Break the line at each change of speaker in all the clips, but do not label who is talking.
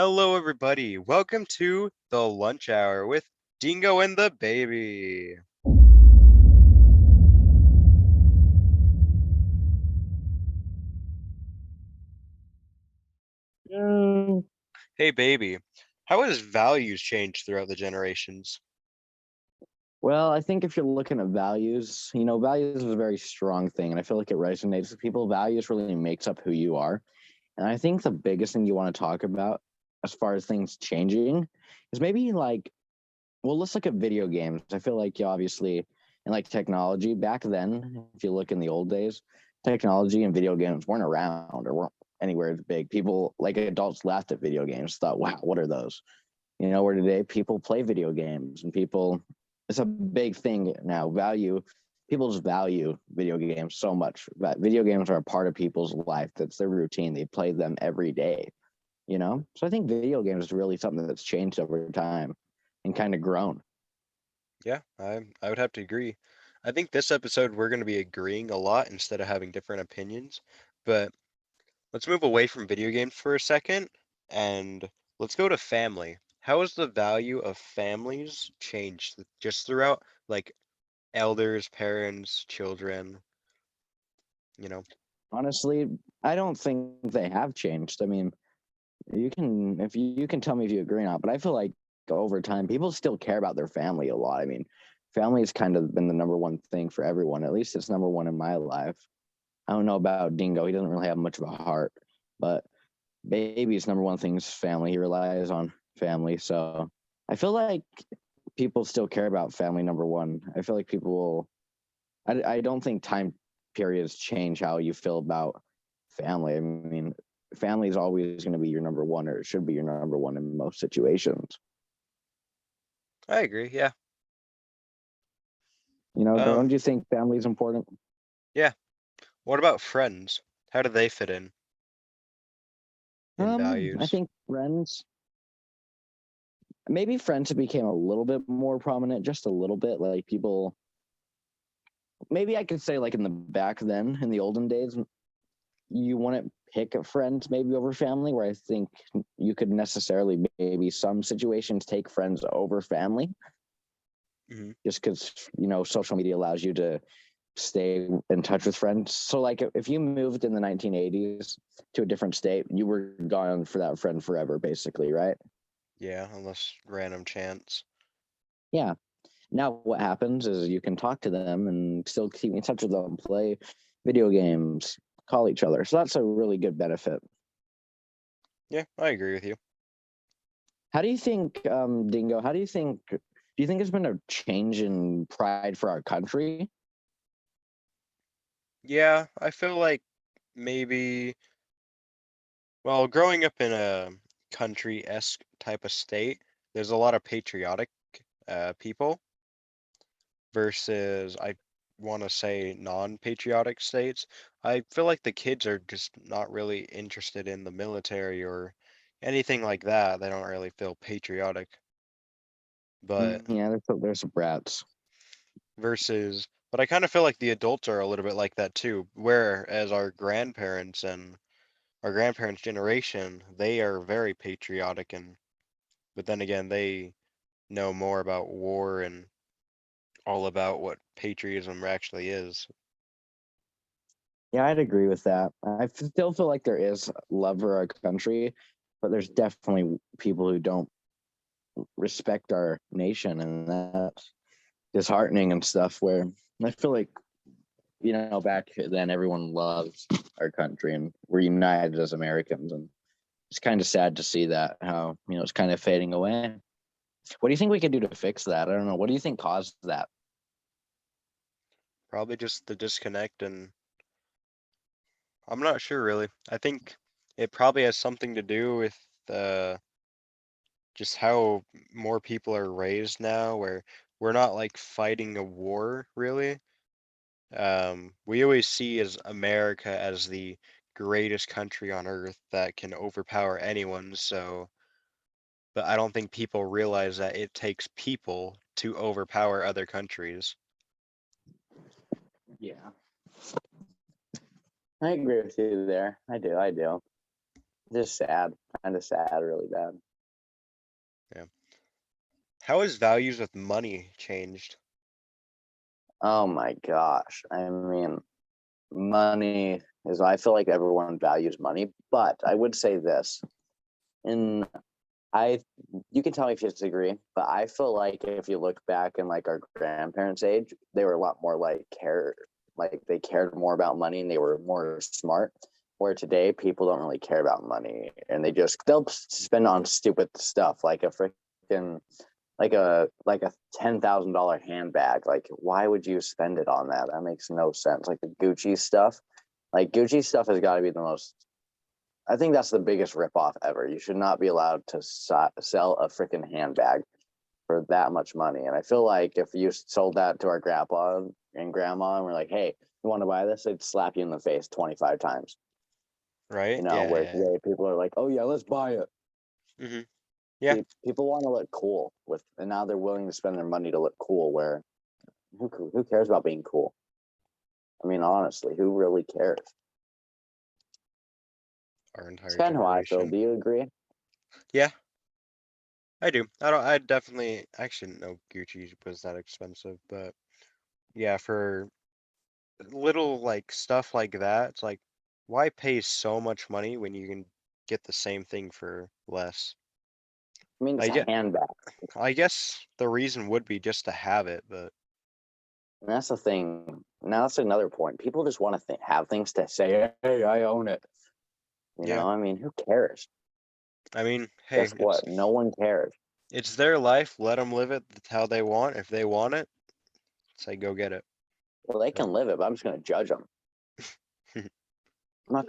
Hello, everybody. Welcome to the lunch hour with Dingo and the baby.
Mm,
Hey, baby. How has values changed throughout the generations?
well, I think if you're looking at values, values is a very strong thing, and I feel like it resonates with people. Values really makes up who you are. And I think the biggest thing you want to talk about as far as things changing is maybe like, well, let's look at video games. I feel like obviously, and like technology back then, if you look in the old days, technology and video games weren't around or weren't anywhere big. People like adults laughed at video games, thought, wow, what are those? Where today people play video games and people, it's a big thing now. People just value video games so much. But video games are a part of people's life. That's their routine. They play them every day. So I think video games is really something that's changed over time and kind of grown.
Yeah, I would have to agree. I think this episode we're going to be agreeing a lot instead of having different opinions. But let's move away from video games for a second and let's go to family. How has the value of families changed just throughout like elders, parents, children, you know?
Honestly, I don't think they have changed. I mean, if you can tell me if you agree or not, but I feel like over time people still care about their family a lot. I mean, family has kind of been the number one thing for everyone. At least it's number one in my life. I don't know about Dingo. He doesn't really have much of a heart, but baby's number one thing is family. He relies on family. So I feel like people still care about family number one. I feel like people will, I don't think time periods change how you feel about family. I mean, family is always going to be your number one, or it should be your number one in most situations.
I agree. Yeah.
Don't
Um,
you think family is important?
yeah. What about friends? How do they fit in
I
values?
think maybe friends became a little bit more prominent, just a little bit. Like people, maybe I could say like in the back then, in the olden days, you wouldn't pick friends maybe over family, where I think you could necessarily maybe some situations take friends over family,
Hmm.
just because social media allows you to stay in touch with friends. So like if you moved in the 1980s to a different state, you were gone for that friend forever, basically, right?
Yeah, unless random chance.
Yeah. Now what happens is you can talk to them and still keep in touch with them, play video games, call each other. So that's a really good benefit.
Yeah, I agree with you.
How do you think, Dingo? Do you think there's been a change in pride for our country?
Yeah, I feel like maybe, well, growing up in a country-esque type of state, there's a lot of patriotic people versus I want to say non-patriotic states. I feel like the kids are just not really interested in the military or anything like that. They don't really feel patriotic. But
Yeah, there's some brats.
but I kind of feel like the adults are a little bit like that too, whereas our grandparents' generation, they are very patriotic but then again, they know more about war and all about what patriotism actually is.
Yeah, I'd agree with that. I still feel like there is love for our country, but there's definitely people who don't respect our nation, and that's disheartening and stuff. Where I feel like back then everyone loves our country and we're united as Americans, and it's kind of sad to see that how it's kind of fading away. What do you think we could do to fix that? I don't know. What do you think caused that?
Probably just the disconnect, and I'm not sure really. I think it probably has something to do with uh, just how more people are raised now, where we're not like fighting a war really. We always see as America as the greatest country on earth that can overpower anyone, but I don't think people realize that it takes people to overpower other countries.
Yeah, I agree with you there. I do. Just sad, kind of sad, really bad.
How has values with money changed?
Oh my gosh. I mean, money is, I feel like everyone values money, but I would say this. In I You can tell me if you disagree, but I feel like if you look back in like our grandparents' age, they were a lot more like they cared more about money and they were more smart. Where today people don't really care about money and they'll spend on stupid stuff like a freaking like a $10,000 handbag. Like, why would you spend it on that? That makes no sense. Like the Gucci stuff. Like Gucci stuff has got to be the most. I think that's the biggest ripoff ever. You should not be allowed to sell a freaking handbag for that much money. And I feel like if you sold that to our grandpa and grandma and we're like, hey, you want to buy this? They'd slap you in the face 25 times.
Right?
Where
Yeah.
today people are like, oh yeah, let's buy it.
Hmm. Yeah.
People want to look cool and now they're willing to spend their money to look cool. Where who cares about being cool? I mean, honestly, who really cares?
Our
It's
entire
kind of how I feel.
generation.
Do you agree?
Yeah, I do. I don't. I definitely. I actually didn't know Gucci was that expensive, but yeah, for little like stuff like that, it's like, why pay so much money when you can get the same thing for less?
I mean, it's
I
a
get.
handbag.
I guess the reason would be just to have it, but
And that's the thing. Now, that's another point. People just want to have things to say, hey, I own it.
yeah.
I mean, who cares?
I mean, hey,
Guess what? No one cares.
it's their life. Let them live it how they want. If they want it, say go get it.
Well, they
But
can live it, but I'm just going to judge them.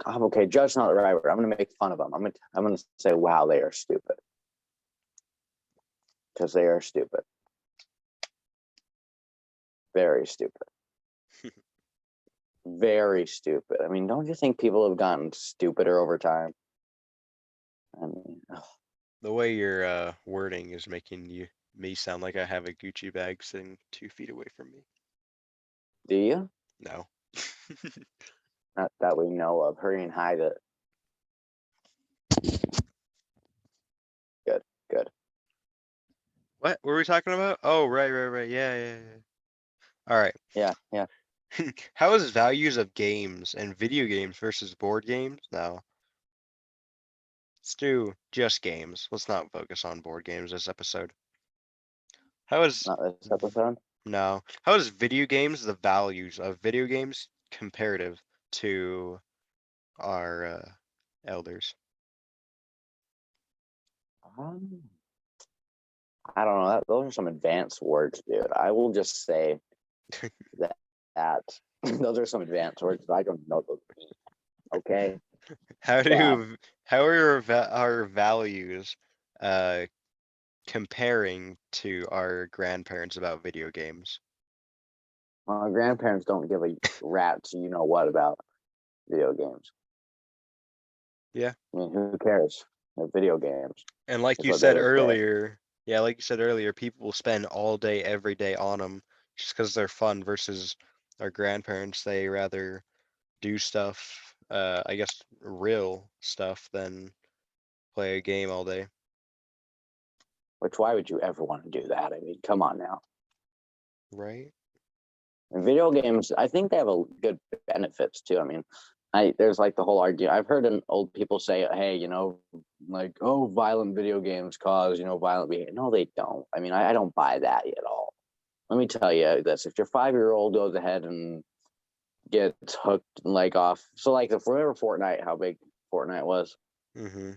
Okay, judge not the right word. I'm going to make fun of them. I'm going to say, wow, they are stupid. Because they are stupid. Very stupid. Very stupid. I mean, don't you think people have gotten stupider over time? I mean,
the way your wording is making me sound like I have a Gucci bag sitting 2 feet away from me.
do you?
No.
Not that we know of. Hurry and hide it. Good, good.
What were we talking about? Oh, right. Yeah. All right.
Yeah, yeah.
How is values of games and video games versus board games? No, let's do just games. Let's not focus on board games this episode. How is
Not this episode.
no? How is video games the values of video games comparative to our elders?
Um, I don't know. Those are some advanced words, dude. I will just say that those are some advanced words. I don't know those mean. Okay,
How
but
do how are our values uh comparing to our grandparents about video games?
my grandparents don't give a rat's you know what about video games.
Yeah.
I mean, who cares? They're video games.
And like
Is
you
what they
said
would say.
earlier, yeah, like you said earlier, people will spend all day, every day on them just because they're fun versus our grandparents. They rather do stuff, I guess real stuff than play a game all day.
Which why would you ever want to do that? I mean, come on now.
Right?
And video games, I think they have a good benefits too. I mean, there's like the whole argument. I've heard old people say, "Hey, like violent video games cause violent behavior." No, they don't. I mean, I don't buy that at all. Let me tell you this: if your 5-year-old goes ahead and gets hooked like off, so like if remember Fortnite, how big Fortnite was
Mm-hmm.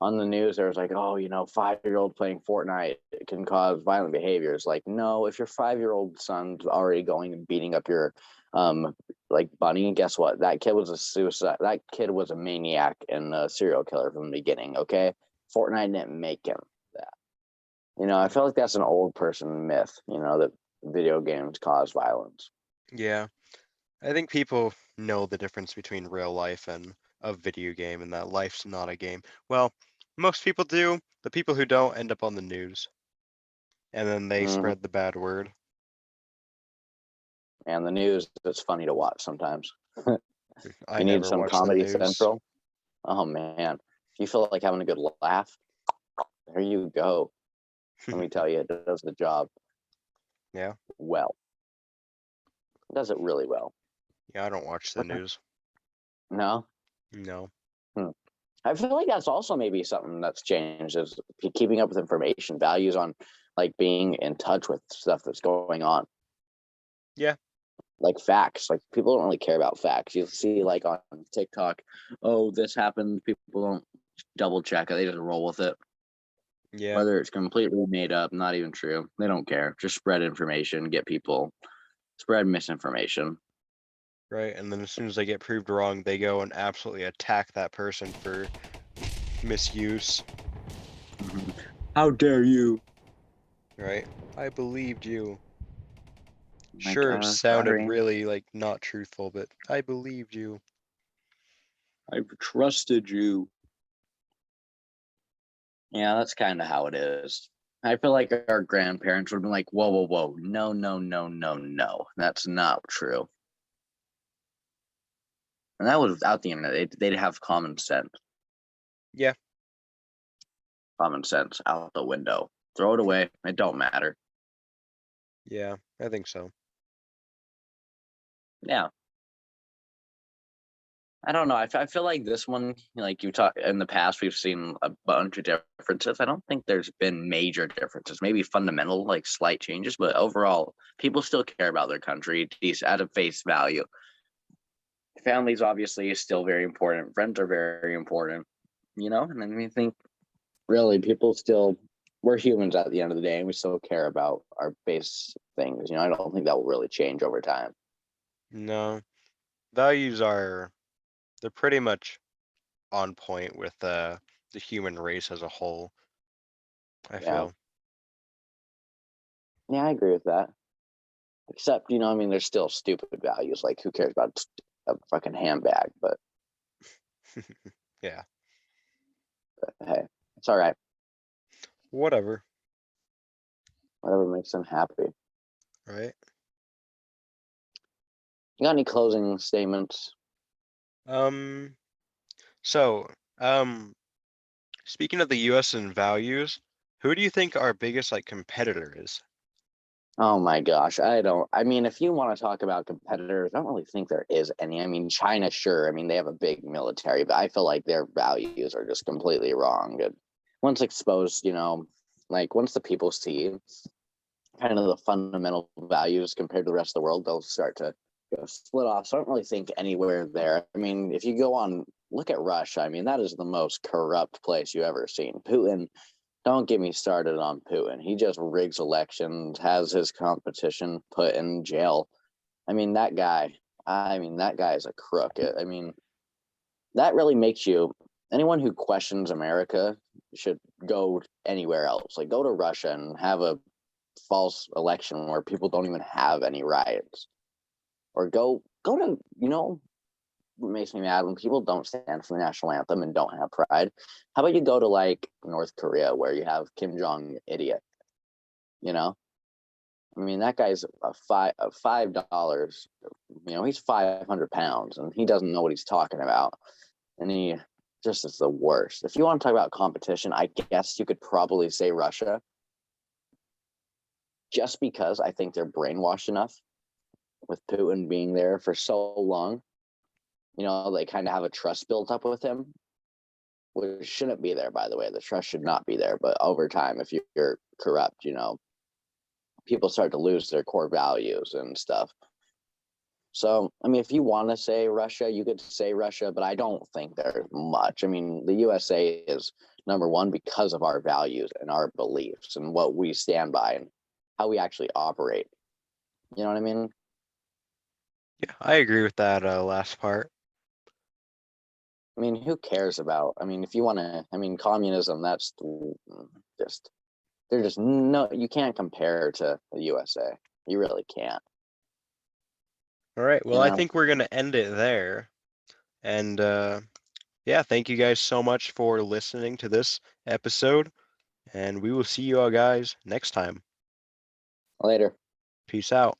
on the news, there was like, 5-year-old playing Fortnite can cause violent behaviors. Like, no, if your 5-year-old son's already going and beating up your like bunny, guess what? That kid was a suicide. That kid was a maniac and a serial killer from the beginning. Okay, Fortnite didn't make him that. I feel like that's an old person myth. That video games cause violence.
Yeah. I think people know the difference between real life and a video game and that life's not a game. Well, most people do. The people who don't end up on the news and then they
Mm-hmm.
spread the bad word.
And the news, it's funny to watch sometimes.
I
You need
never
some
watch the
Comedy
news.
Central. Oh man. If you feel like having a good laugh, there you go. Let me tell you, it does the job.
Yeah.
Well. It does it really well.
Yeah, I don't watch the news.
No?
No.
I feel like that's also maybe something that's changed is keeping up with information, values on like being in touch with stuff that's going on.
Yeah.
Like facts. Like people don't really care about facts. You see like on TikTok, oh, this happened. People don't double check it. They just roll with it.
Yeah.
Whether it's completely made up, not even true. They don't care. Just spread information, get people spread misinformation.
Right. And then as soon as they get proved wrong, they go and absolutely attack that person for misuse.
How dare you?
Right. I believed you.
Like,
Sure, it sounded
sorry.
really like not truthful, but I believed you.
I've trusted you. Yeah, that's kind of how it is. I feel like our grandparents would have been like, whoa, whoa, whoa. No, no, no, no, no. That's not true. And that was without the internet. They'd have common sense.
Yeah.
Common sense out the window. Throw it away. It don't matter.
Yeah, I think so.
Yeah. I don't know. I feel like this one, like you talk in the past, we've seen a bunch of differences. I don't think there's been major differences, maybe fundamental, like slight changes, but overall, people still care about their country at a face value. Families obviously is still very important. Friends are very important, And then we think really people still, we're humans at the end of the day, and we still care about our base things. I don't think that will really change over time.
No. Values they're pretty much on point with the human race as a whole, I
Yeah.
feel.
Yeah, I agree with that. Except, there's still stupid values. Like, who cares about a fucking handbag? But
Yeah.
hey, it's all right.
Whatever.
Whatever makes them happy.
Right?
You got any closing statements?
So, speaking of the US and values, who do you think our biggest like competitor is?
Oh my gosh, if you want to talk about competitors, I don't really think there is any. China, sure. They have a big military, but I feel like their values are just completely wrong. And once exposed, once the people see kind of the fundamental values compared to the rest of the world, they'll start to split off. So I don't really think anywhere there. If you go on, look at Russia. That is the most corrupt place you ever seen. Putin, don't get me started on Putin. He just rigs elections, has his competition put in jail. That guy is a crook. That really makes anyone who questions America should go anywhere else. Like, go to Russia and have a false election where people don't even have any rights. Or go to, what makes me mad when people don't stand for the national anthem and don't have pride. How about you go to like North Korea where you have Kim Jong idiot? That guy's $5. He's 500 pounds and he doesn't know what he's talking about, and he just is the worst. If you want to talk about competition, I guess you could probably say Russia, just because I think they're brainwashed enough with Putin being there for so long. They kind of have a trust built up with him, which shouldn't be there, by the way. The trust should not be there. But over time, if you're corrupt, people start to lose their core values and stuff. So, if you want to say Russia, you could say Russia, but I don't think there's much. The USA is number one because of our values and our beliefs and what we stand by and how we actually operate. You know what I mean?
Yeah, I agree with that last part.
Who cares about? If you want to, communism, that's just, they're just, no, you can't compare to the USA. You really can't.
All right. Well, I think we're going to end it there. And yeah, thank you guys so much for listening to this episode. And we will see you all guys next time.
Later.
Peace out.